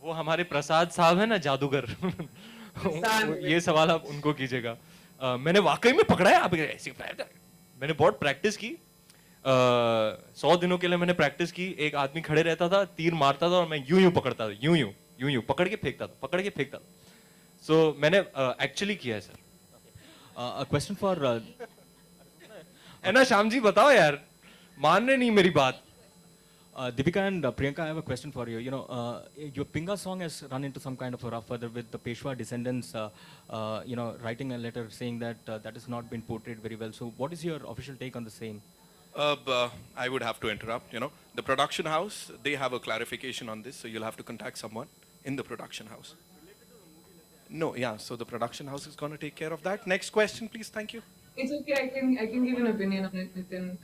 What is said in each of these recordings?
वो हमारे प्रसाद साहब है ना, जादूगर। ये सवाल आप उनको कीजिएगा। मैंने वाकई में पकड़ा है आप ऐसे। मैंने बहुत प्रैक्टिस की। 100 दिनों के लिए मैंने प्रैक्टिस की। एक आदमी खड़े रहता था, तीर मारता था और मैं यूं यूं पकड़ता था, यूं यूं यूं यूं पकड़ के फेंकता था, पकड़ के फेंकता था। सो मैंने एक्चुअली किया है सर। A question for है ना श्याम जी, बताओ यार, मान रहे नहीं मेरी बात। Deepika and Priyanka. I have a question for you. Your Pinga song has run into some kind of a rough weather with the Peshwa descendants, writing a letter saying that that has not been portrayed very well. So, what is your official take on the same? I would have to interrupt. The production house, they have a clarification on this, so you'll have to contact someone in the production house. No, yeah, so the production house is going to take care of that. Next question, please. Thank you. It's okay. I can give an opinion on it, Nitin.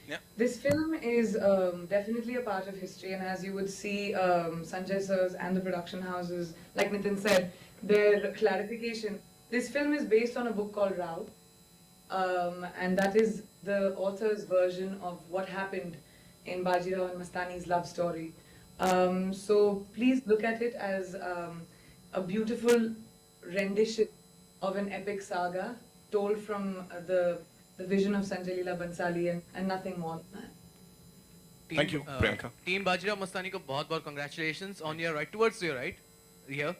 Yeah. This film is definitely a part of history, and as you would see, Sanjay sirs and the production houses, like Nitin said, their clarification. This film is based on a book called Rao, and that is the author's version of what happened in Bajirao and Mastani's love story. So please look at it as a beautiful rendition of an epic saga told from the vision of Sanjay Leela Bansali and nothing more than that. Thank you, Priyanka. Team Bajirao Mastani ko बहुत congratulations on your right towards your right here.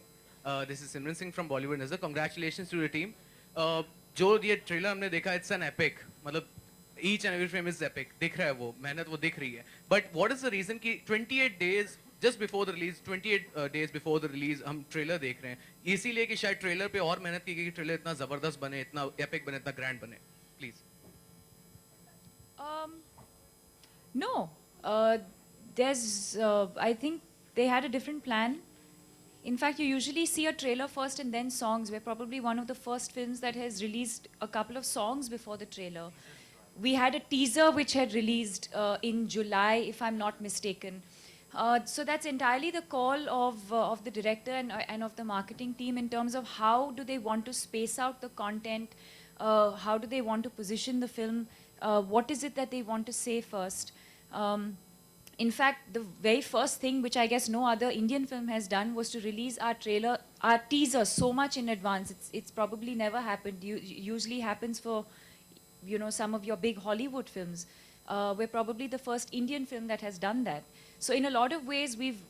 This is Simran Singh from Bollywood Nazar. Congratulations to the team. जो ये trailer हमने देखा, it's an epic. मतलब each and every frame is epic. दिख रहा है वो, मेहनत वो दिख रही है. But what is the reason कि 28 days just before the release, 28 days before the release हम ट्रेलर देख रहे हैं. इसीलिए कि शायद ट्रेलर पे और मेहनत की गई कि ट्रेलर इतना जबरदस्त बने, इतना epic बने, इतना grand बने. Please. No, I think they had a different plan. In fact, you usually see a trailer first and then songs. We're probably one of the first films that has released a couple of songs before the trailer. We had a teaser which had released in July, if I'm not mistaken. So that's entirely the call of the director and of the marketing team in terms of how do they want to space out the content, how do they want to position the film, what is it that they want to say first. In fact, the very first thing, which I guess no other Indian film has done, was to release our trailer, our teaser so much in advance. It's probably never happened. Usually happens for, some of your big Hollywood films. We're probably the first Indian film that has done that. So in a lot of ways, we've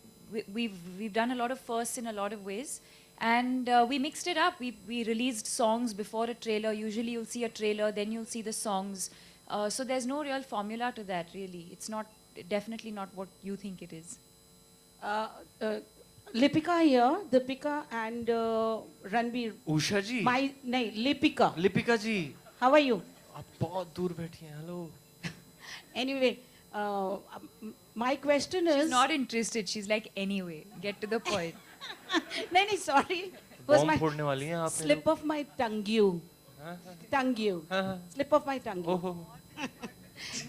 done a lot of firsts in a lot of ways. And we mixed it up. We released songs before a trailer. Usually you'll see a trailer, then you'll see the songs. So there's no real formula to that, really. It's definitely not what you think it is. Deepika here, Deepika and Ranveer. Usha जी, नहीं, Deepika. Lipika ji, How are you? आप बहुत दूर बैठी हैं। Hello. Anyway, my question is. She's not interested. She's like, anyway, get to the point. नहीं, sorry. Was bomb my फोड़ने वाली हैं आप। slip of my tongue. Slip of my tongue.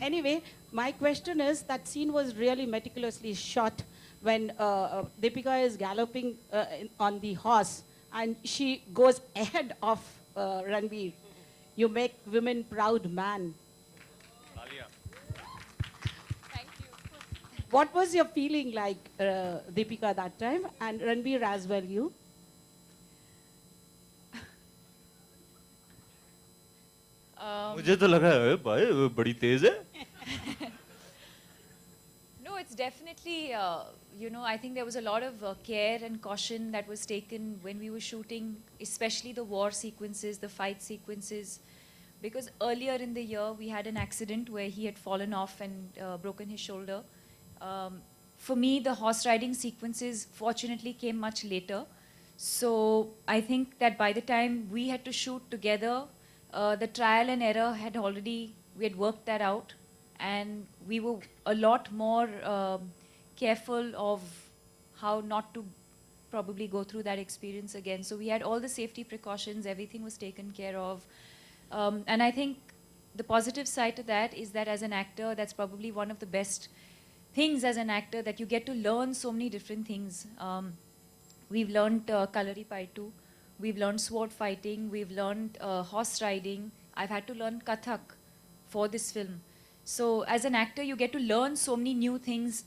Anyway, my question is, that scene was really meticulously shot when Deepika is galloping on the horse and she goes ahead of Ranveer. You make women proud, man. Thank you. What was your feeling like, Deepika, that time, and Ranveer as well, you? मुझे तो लगा है भाई बड़ी तेज है। No, it's definitely, I think there was a lot of care and caution that was taken when we were shooting, especially the war sequences, the fight sequences. Because earlier in the year, we had an accident where he had fallen off and broken his shoulder. For me, the horse riding sequences fortunately came much later. So I think that by the time we had to shoot together, the trial and error we had worked that out, and we were a lot more careful of how not to probably go through that experience again. So we had all the safety precautions, everything was taken care of. And I think the positive side to that is that as an actor, that's probably one of the best things as an actor, that you get to learn so many different things. We've learned Kalari Paitu. We've learned sword fighting, we've learned horse riding. I've had to learn Kathak for this film. So as an actor, you get to learn so many new things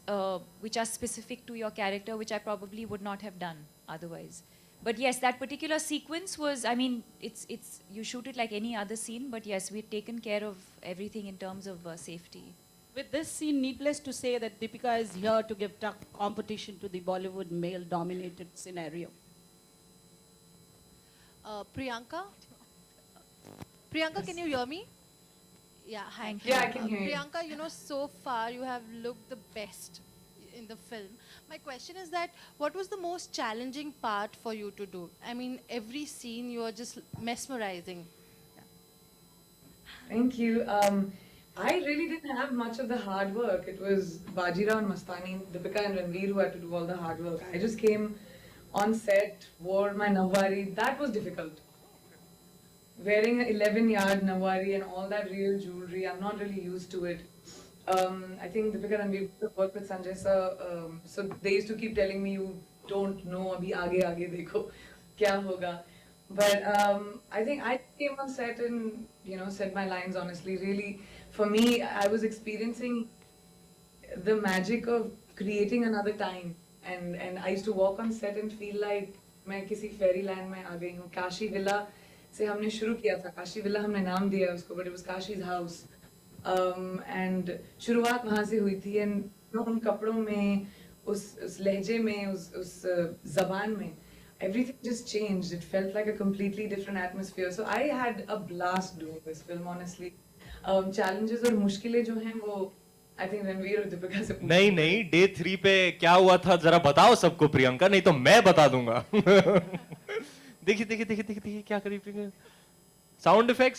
which are specific to your character, which I probably would not have done otherwise. But yes, that particular sequence was, I mean, it's you shoot it like any other scene, but yes, we've taken care of everything in terms of safety. With this scene, needless to say that Deepika is here to give tough competition to the Bollywood male-dominated scenario. Priyanka? Priyanka, can you hear me? Yeah, hi. Yeah, I can hear you. Priyanka, you know, so far you have looked the best in the film. My question is that what was the most challenging part for you to do? I mean, every scene you are just mesmerizing. Thank you. I really didn't have much of the hard work. It was Bajirao and Mastani, Deepika and Ranveer who had to do all the hard work. I just came on set, wore my nawari. That was difficult. Wearing an 11-yard nawari and all that real jewelry, I'm not really used to it. I think Deepika and we worked with Sanjay sir, so they used to keep telling me, you don't know, abhi aage dekho, kya hoga. But I think I came on set and, you know, said my lines honestly. Really, for me, I was experiencing the magic of creating another time. And I used to walk on set and feel like मैं किसी fairy land में आ गई हूँ. Kashi villa से हमने शुरू किया था. काशी विला हमने नाम दिया उसको, but it was Kashi's house. And शुरुआत वहाँ से हुई थी. And उन कपड़ों में, उस लहजे में, उस ज़बान में, everything just changed. It felt like a completely different atmosphere. So I had a blast doing this film, honestly. Challenges और मुश्किलें जो हैं वो I think Ranveer और दीपिका से पूछो. नहीं डे 3 पे क्या हुआ था जरा बताओ सबको प्रियंका, नहीं तो मैं बता दूंगा. देखिए क्या करी प्रियंका. Sound effect.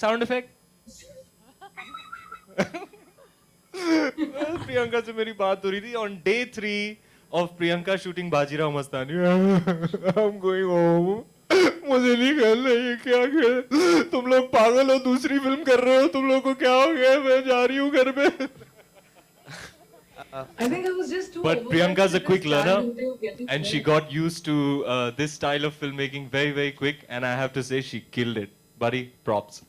प्रियंका से मेरी बात हो रही थी on day 3 of Priyanka shooting Bajirao Mastani. I'm going home. मुझे नहीं खेलना ये क्या खेल. तुम लोग पागल हो, दूसरी फिल्म कर रहे हो, तुम लोग को क्या हो गया, मैं जा रही हूँ घर पे. I think I was just too But overwhelmed Priyanka's a to quick just stand learner, until getting and she ready. got used to this style of filmmaking very quick, and I have to say she killed it. Buddy, props.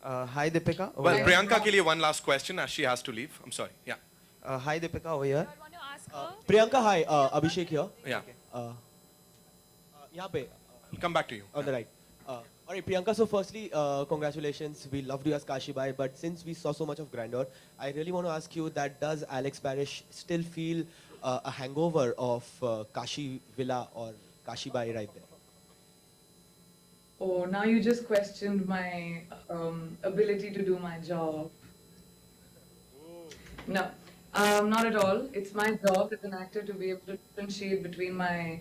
Hi Deepika. Over Well, here. Priyanka के लिए one last question as she has to leave. I'm sorry. Yeah. Hi Deepika over here. I want to ask her. Priyanka, hi. Abhishek here. Yeah. यहाँ पे I'll come back to you. on the right. All right, Priyanka. So firstly, congratulations. We loved you as Kashi Bai, but since we saw so much of grandeur, I really want to ask you that does Alex Parrish still feel a hangover of Kashi Villa or Kashi Bai right there? Oh, now you just questioned my ability to do my job. No, not at all. It's my job as an actor to be able to differentiate between my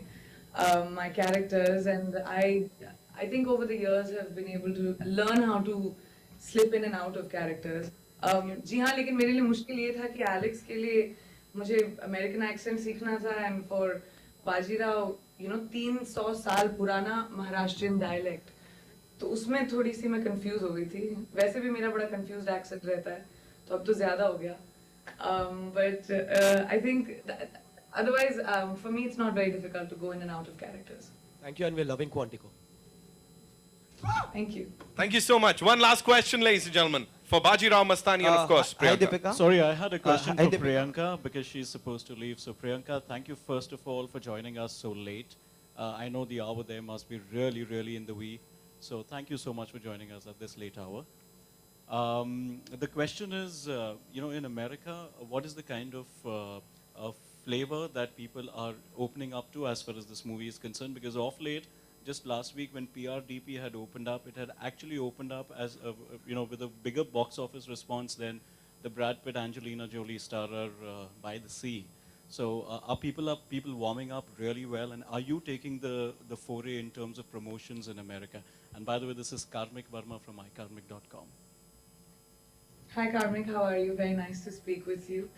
my characters, and I think over the years have been able to learn how to slip in and out of characters. जी हाँ, लेकिन मेरे लिए मुश्किल ये था कि Alex के लिए मुझे अमेरिकन एक्सेंट सीखना था, एंड फॉर बाजीराव 300 साल पुराना महाराष्ट्रियन डायलेक्ट, तो उसमें थोड़ी सी मैं कंफ्यूज हो गई थी. वैसे भी मेरा बड़ा कंफ्यूज्ड एक्सेंट रहता है, तो अब तो ज्यादा हो गया. But I think otherwise for me it's not very difficult to go in and out of characters. Thank you, and we're loving Quantico. Thank you. Thank you so much. One last question, ladies and gentlemen, for Bajirao Mastani and of course Hi Priyanka. Deepika. Sorry, I had a question hi, for Deepika. Priyanka because she's supposed to leave. So Priyanka, thank you first of all for joining us so late. I know the hour there must be really in the wee. So thank you so much for joining us at this late hour. The question is, in America, what is the kind of flavor that people are opening up to as far as this movie is concerned? Because of late, just last week when PRDP had opened up, it had actually opened up as with a bigger box office response than the Brad Pitt Angelina Jolie starrer By the Sea. So are people warming up really well, and are you taking the foray in terms of promotions in America? And by the way, this is Karmik Verma from ikarmik.com. Hi Karmik, how are you? Very nice to speak with you.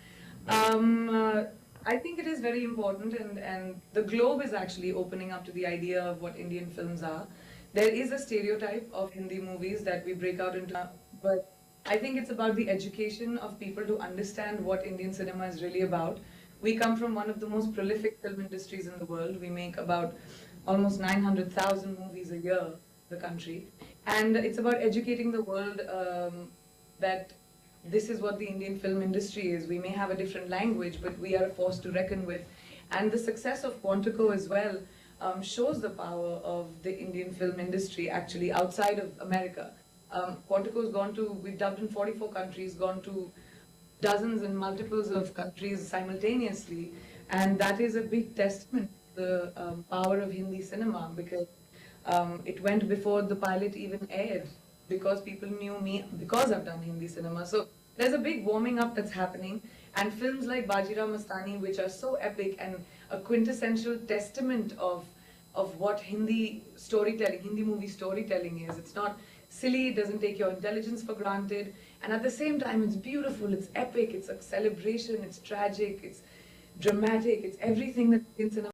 I think it is very important, and the globe is actually opening up to the idea of what Indian films are. There is a stereotype of Hindi movies that we break out into, but I think it's about the education of people to understand what Indian cinema is really about. We come from one of the most prolific film industries in the world. We make about almost 900,000 movies a year, the country. And it's about educating the world that this is what the Indian film industry is. We may have a different language, but we are a force to reckon with. And the success of Quantico as well shows the power of the Indian film industry actually outside of America. Quantico's gone to, we've dubbed in 44 countries, gone to dozens and multiples of countries simultaneously, and that is a big testament to the power of Hindi cinema, because it went before the pilot even aired, because people knew me because I've done Hindi cinema. So there's a big warming up that's happening, and films like Bajirao, Mastani, which are so epic and a quintessential testament of what Hindi storytelling, Hindi movie storytelling is. It's not silly, it doesn't take your intelligence for granted, and at the same time it's beautiful, it's epic, it's a celebration, it's tragic, it's dramatic, it's everything that Indian cinema